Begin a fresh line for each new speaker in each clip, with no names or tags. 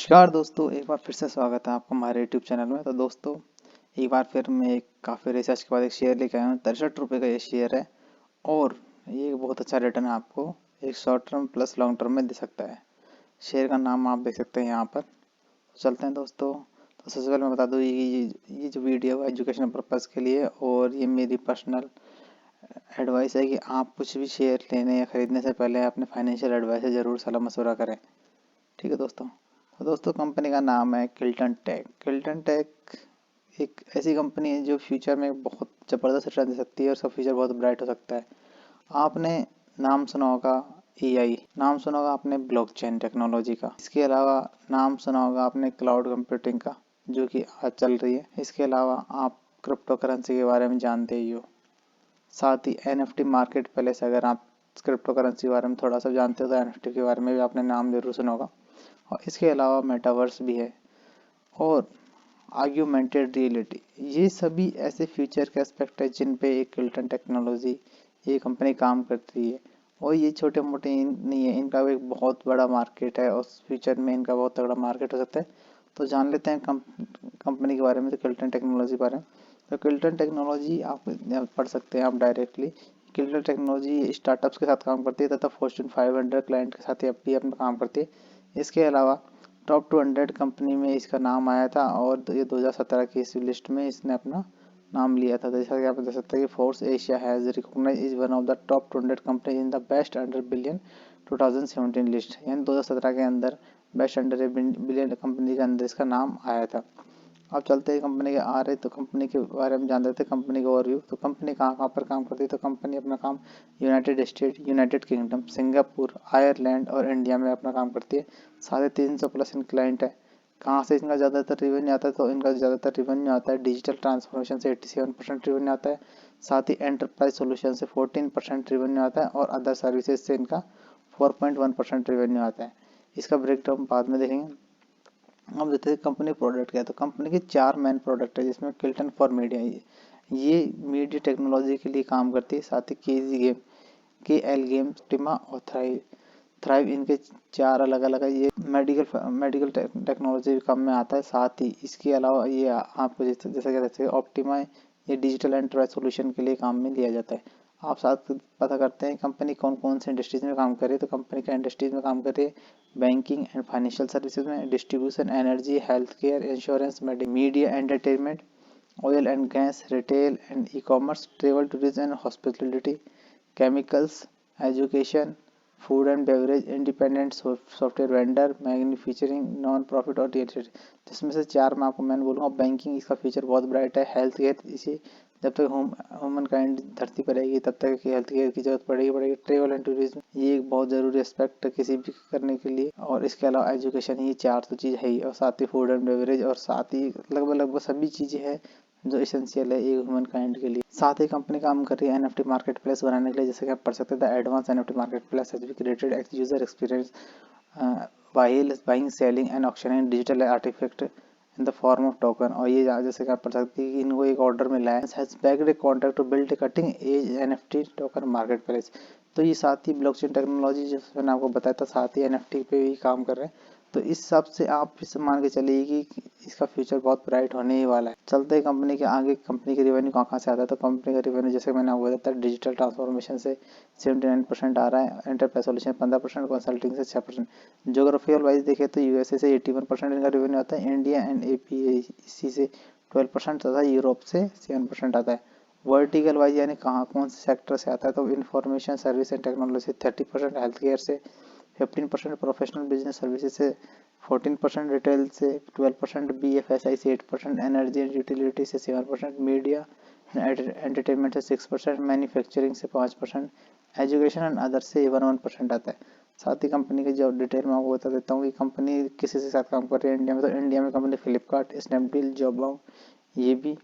नमस्कार दोस्तों, एक बार फिर से स्वागत है आपका हमारे यूट्यूब चैनल में। तो दोस्तों, एक बार फिर मैं एक काफ़ी रिसर्च के बाद एक शेयर लेके आया हूँ। 63 रुपये का ये शेयर है और ये बहुत अच्छा रिटर्न आपको एक short term plus long term में दे सकता है। शेयर का नाम आप देख सकते हैं यहाँ पर। तो चलते हैं दोस्तों। तो सबसे पहले मैं बता दूँ, ये जो वीडियो है एजुकेशन पर्पज़ के लिए और ये मेरी पर्सनल एडवाइस है कि आप कुछ भी शेयर लेने या ख़रीदने से पहले अपने फाइनेंशियल एडवाइस से ज़रूर सलाह मशवरा करें। ठीक है दोस्तों। तो दोस्तों, कंपनी का नाम है किल्टन टेक। किल्टन टेक एक ऐसी कंपनी है जो फ्यूचर में बहुत ज़बरदस्त रिटर्न दे सकती है और उसका फ्यूचर बहुत ब्राइट हो सकता है। आपने नाम सुना होगा एआई, नाम सुना होगा आपने ब्लॉकचेन टेक्नोलॉजी का। इसके अलावा नाम सुना होगा आपने क्लाउड कंप्यूटिंग का, जो कि आज चल रही है। इसके अलावा आप क्रिप्टो करेंसी के बारे में जानते ही हो। साथ ही एनएफटी मार्केट प्लेस, अगर आप क्रिप्टो करेंसी के बारे में थोड़ा सा जानते हो तो एनएफटी के बारे में भी आपने नाम जरूर सुना होगा। और इसके अलावा मेटावर्स भी है और आर्ग्यूमेंटेड रियलिटी। ये सभी ऐसे फ्यूचर के एस्पेक्ट है जिन पे एक किल्टन टेक्नोलॉजी ये कंपनी काम करती है। और ये छोटे मोटे नहीं है, इनका एक बहुत बड़ा मार्केट है और फ्यूचर में इनका बहुत तगड़ा मार्केट हो सकता है। तो जान लेते हैं कंपनी के बारे में, तो किल्टन टेक्नोलॉजी के बारे में। तो किल्टन टेक्नोलॉजी आप पढ़ सकते हैं आप डायरेक्टली। किल्टन टेक्नोलॉजी स्टार्टअप्स के साथ काम करती है तथा फॉर्च्यून 500 क्लाइंट के साथ भी अपना काम करती है। इसके अलावा टॉप 200 कंपनी में इसका नाम आया था और ये 2017 की इस लिस्ट में इसने अपना नाम लिया था। जैसा कि आप देख सकते हैं कि Forbes Asia has recognised is one of the top 200 company in the best under billion 2017 list, यानी 2017 के अंदर बेस्ट अंडर बिलियन कंपनी के अंदर इसका नाम आया था। अब चलते हैं कंपनी के आ रहे तो कंपनी के बारे में जान लेते हैं, कंपनी का ओवरव्यू। तो कंपनी कहाँ कहाँ पर काम करती है, तो कंपनी अपना काम United state, United kingdom, Singapore, Ireland और इंडिया में अपना काम करती है। 350+ इन क्लाइंट है। कहाँ से इनका ज़्यादातर रिवेन्यू आता है, तो इनका ज़्यादातर रिवेन्यू आता है डिजिटल ट्रांसफॉर्मेशन से 87% रिवेन्यू आता है। साथ ही एंटरप्राइज सोल्यूशन से 14% रिवेन्यू आता है और अदर सर्विसेज से इनका 4.1% रिवेन्यू आता है। इसका ब्रेकडाउन बाद में देखेंगे। अब देखते हैं कंपनी प्रोडक्ट क्या है। तो कंपनी के 4 मेन प्रोडक्ट है, जिसमें किल्टन फॉर मीडिया ये मीडिया टेक्नोलॉजी के लिए काम करती है। साथ ही केजी गेम, के एल गेम, टिमा और थ्राइव थ्राइव इनके 4 अलग अलग है। ये मेडिकल टेक्नोलॉजी काम में आता है। साथ ही इसके अलावा ये आपको जैसे कह सकते हैं ऑप्टिमा, ये डिजिटल एंटरप्राइज सोल्यूशन के लिए काम में लिया जाता है। आप साथ पता करते हैं कंपनी कौन कौन से इंडस्ट्रीज में काम कर रही है। तो कंपनी का इंडस्ट्रीज में काम कर रही है बैंकिंग एंड फाइनेंशियल सर्विसेज में, distribution, energy, health care, insurance, media, entertainment, oil and gas, retail and e commerce, travel, tourism and hospitality, chemicals, education, food and beverage, independent software vendor, manufacturing, non profit और real estate. जिसमें से 4 मैं आपको मैंने बोलूँगा। Banking, इसका future बहुत bright है। हेल्थ केयर, इसी जब तक ह्यूमन काइंड धरती पर रहेगी तब तक हेल्थ केयर की जरूरत पड़ेगी। ट्रेवल एंड टूरिज्म, ये एक बहुत ज़रूरी एस्पेक्ट है किसी भी करने के लिए। और इसके अलावा एजुकेशन, ये 4 तो चीज़ है ही। और साथ ही फूड एंड बेवरेज, और साथ ही लगभग सभी चीज़ें हैं जो इसेंशियल है एक ह्यूमन काइंड के लिए। साथ ही कंपनी काम कर रही है एनएफटी मार्केट प्लेस बनाने के लिए। जैसे कि आप पढ़ सकते हैं, the advance NFT market place has created x user experience while buying, selling and auctioning digital artifact in the form of token। और ये जैसे कि आप पढ़ सकते हैं कि इनको एक ऑर्डर मिला है, has bagged a contract to build cutting edge NFT token marketplace. तो ये साथ ही ब्लॉकचेन टेक्नोलॉजी जैसे मैंने आपको बताया था, साथ ही एनएफटी पे भी काम कर रहे हैं। तो इस हिसाब से आप इस मान के चलिए कि इसका फ्यूचर बहुत ब्राइट होने ही वाला है। चलते हैं कंपनी के आगे। कंपनी के रेवेन्यू कहाँ कहाँ से आता है, तो कंपनी का रेवेन्यू जैसे मैंने आपको बताया था, डिजिटल ट्रांसफॉर्मेशन से 79% आ रहा है, एंटरप्राइज सॉल्यूशन 15%, कंसल्टिंग से 6%। ज्योग्राफिकल वाइज देखें तो यूएसए से 81% इनका रेवेन्यू आता है, इंडिया एंड एपीसी से 12% तथा यूरोप से 7% आता है। वर्टिकल वाइज यानी कहाँ कौन से सेक्टर से आता है, तो information service and technology 30%, health care से 15%, प्रोफेशनल बिजनेस सर्विसेज से 14%, रिटेल से 12%, बीएफएसआई से 8%, एनर्जी एंड यूटिलिटी से 7%, मीडिया एंटरटेनमेंट से 6%, मैन्युफैक्चरिंग से 5%, एजुकेशन एंड अदर से 1% आता है। साथ ही कंपनी की जॉब डिटेल में आपको बता देता हूँ कि कंपनी किसी के साथ काम कर रही है इंडिया में। तो इंडिया में कंपनी फ्लिपकार्ट, स्नैपडील, जॉबलॉन्ग, ये भी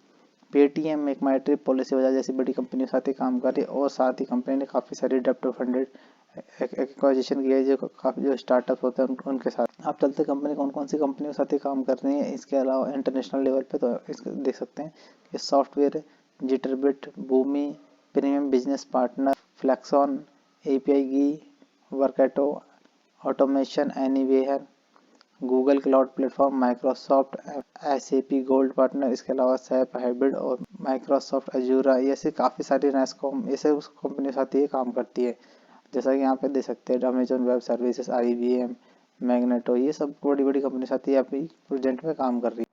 पेटीएम, मेक माई ट्रिप, पॉलिसी बाजार जैसी बड़ी कंपनियों के साथ ही काम कर रही है। और साथ ही कंपनी ने काफ़ी सारी डेप्ट फंडेड एक्वाजिशन किया है, जो काफ़ी जो स्टार्टअप होते हैं उनके साथ। आप चलते कंपनी कौन कौन सी कंपनियों के साथ ही काम कर रही है। इसके अलावा इंटरनेशनल लेवल पे तो इसको देख सकते हैं कि software Jitterbit, Boomi, premium business partner, Flexon, Apigee, Workato, automation anywhere, Google cloud platform, Microsoft SAP gold partner, इसके अलावा सैप हाइब्रिड और माइक्रोसॉफ्ट अजूरा, ये ऐसे काफ़ी सारी नैसकॉम ये सब उस कंपनी के साथ ये काम करती है। जैसा कि यहाँ पे देख सकते हैं Amazon web services, IBM, magneto, ये सब बड़ी बड़ी कंपनी के साथ ये अभी प्रोजेक्ट में काम कर रही है।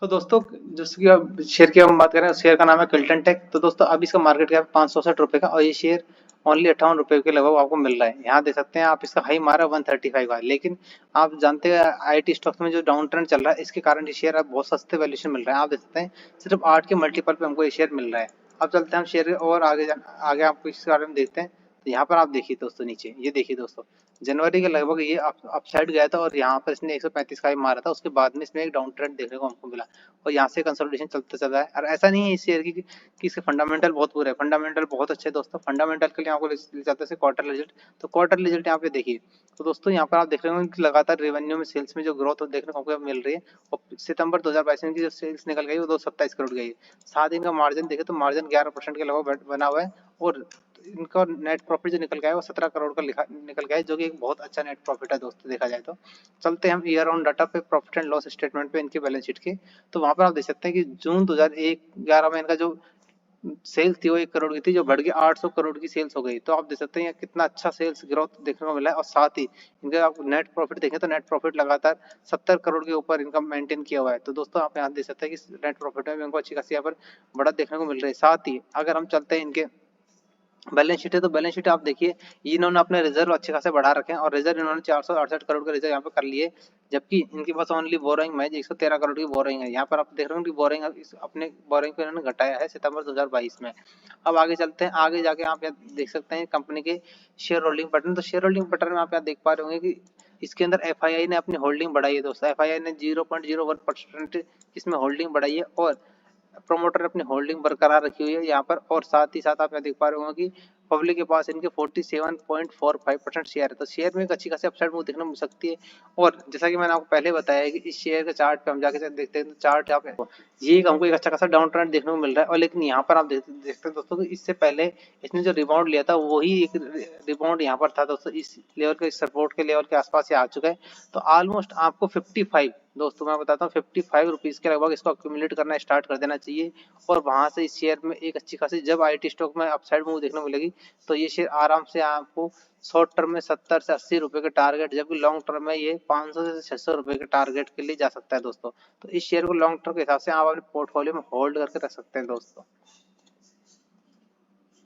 तो दोस्तों जिसकी अब शेयर की हम बात करें, शेयर का नाम है किल्टन टेक। तो दोस्तों अभी इसका मार्केट कैप 560 रुपये का और ये शेयर ओनली 58 रुपये के लगभग आपको मिल रहा है। यहाँ देख सकते हैं आप, इसका हाई मारा 135 का, लेकिन आप जानते हैं आईटी स्टॉक्स में जो डाउन ट्रेंड चल रहा है, इसके कारण ये शेयर अब बहुत सस्ते वैल्यूएशन मिल रहा है। आप देख सकते हैं सिर्फ 8 के मल्टीपल पे हमको ये शेयर मिल रहा है। अब चलते हैं हम शेयर और आगे आपको इसके बारे में देखते हैं। तो यहाँ पर आप देखिए दोस्तों, नीचे ये देखिए दोस्तों, जनवरी के लगभग ये अपसाइड गया था और यहाँ पर इसने 135 का ही मारा था। उसके बाद में इसमें एक डाउन ट्रेंड देखने को हमको मिला और यहाँ से कंसोलिडेशन चलते चल रहा है। और ऐसा नहीं है इस शेयर की कि इसके फंडामेंटल बहुत बुरे हैं, फंडामेंटल बहुत अच्छे हैं दोस्तों। फंडामेंटल के लिए आपको ले चलते हैं क्वार्टर रिजल्ट। तो क्वार्टर रिजल्ट यहाँ पे देखिए। तो दोस्तों यहाँ पर आप देख रहे होंगे कि लगातार रेवेन्यू में, सेल्स में जो ग्रोथ देखने को हमको मिल रही है। और सितंबर 2022 में की जो सेल्स निकल गई वो 227 करोड़ गई है। साथ ही इनका मार्जिन देखे तो मार्जिन 11% के लगभग बना हुआ है। और इनका नेट प्रॉफिट जो निकल गया है वो 17 करोड़ का लिखा निकल गया है, जो कि एक बहुत अच्छा नेट प्रॉफिट है दोस्तों देखा जाए तो। चलते हैं हम ईयर ऑन डाटा पे, प्रॉफिट एंड लॉस स्टेटमेंट पे इनके बैलेंस शीट के। तो वहां पर आप देख सकते हैं कि जून 2011 में इनका जो सेल्स थी वो 1 करोड़ की थी, जो बढ़ के 800 करोड़ की सेल्स हो गई। तो आप देख सकते हैं कितना अच्छा सेल्स ग्रोथ देखने को मिला है। और साथ ही इनके आप नेट प्रॉफिट देखें तो नेट प्रॉफिट लगातार 70 करोड़ के ऊपर इनका मेंटेन किया हुआ है। तो दोस्तों आप यहाँ देख सकते हैं कि नेट प्रॉफिट में भी इनको अच्छी खासी यहाँ पर बढ़त देखने को मिल रही है। साथ ही अगर हम चलते हैं इनके बैलेंस शीट है, तो बैलेंस शीट आप देखिए, इन्होंने अपने रिजर्व अच्छे खासे बढ़ा रखे हैं और रिजर्व इन्होंने 468 करोड़ का रिजर्व यहाँ पे कर लिए। जबकि इनके पास ओनली बोरोइंग मैच 113 करोड़ की बोरोइंग है। यहाँ पर आप देख रहे हो कि बोरोइंग अपने बोरोइंग को इन्होंने घटाया है सितंबर 2022 में। अब आगे चलते हैं, आगे जाके आप यहाँ देख सकते हैं कंपनी के शेयर होल्डिंग पैटर्न। तो शेयर होल्डिंग पैटर्न में आप यहाँ देख पा रहे होंगे कि इसके अंदर एफआईआई ने अपनी होल्डिंग बढ़ाई है दोस्तों। एफआईआई ने 0.01% इसमें होल्डिंग बढ़ाई है और प्रोमोटर अपनी होल्डिंग बरकरार रखी हुई है यहाँ पर। और साथ ही साथ आप यहाँ देख पा रहे होंगे कि पब्लिक के पास इनके 47.45% शेयर है। तो शेयर में एक अच्छी खासी अपसाइड मूव देखने को मिल सकती है। और जैसा कि मैंने आपको पहले बताया है कि इस शेयर के चार्ट पे हम जाके देखते हैं, तो चार्ट यहाँ पे ये हमको एक अच्छा खासा डाउन ट्रेंड देखने को मिल रहा है। और लेकिन यहाँ पर आप देखते हैं दोस्तों कि इससे पहले इसने जो रिबाउंड लिया था वही एक रिबाउंड यहाँ पर था दोस्तों, इस लेवल के सपोर्ट के लेवल के आसपास ये आ चुका है। तो ऑलमोस्ट आपको 55, दोस्तों मैं बताता हूँ 55 रुपीज के लगभग इसको अक्यूमुलेट करना स्टार्ट कर देना चाहिए। और वहां से इस शेयर में एक अच्छी खासी, जब आईटी स्टॉक में अपसाइड मूव देखने को मिलेगी, तो ये शेयर आराम से आपको शॉर्ट टर्म में 70 से 80 रुपए के टारगेट, जबकि लॉन्ग टर्म में ये 500 से 600 रुपए के टारगेट के लिए जा सकता है दोस्तों। तो इस शेयर को लॉन्ग टर्म के हिसाब से आप अपने पोर्टफोलियो में होल्ड करके रख सकते हैं दोस्तों।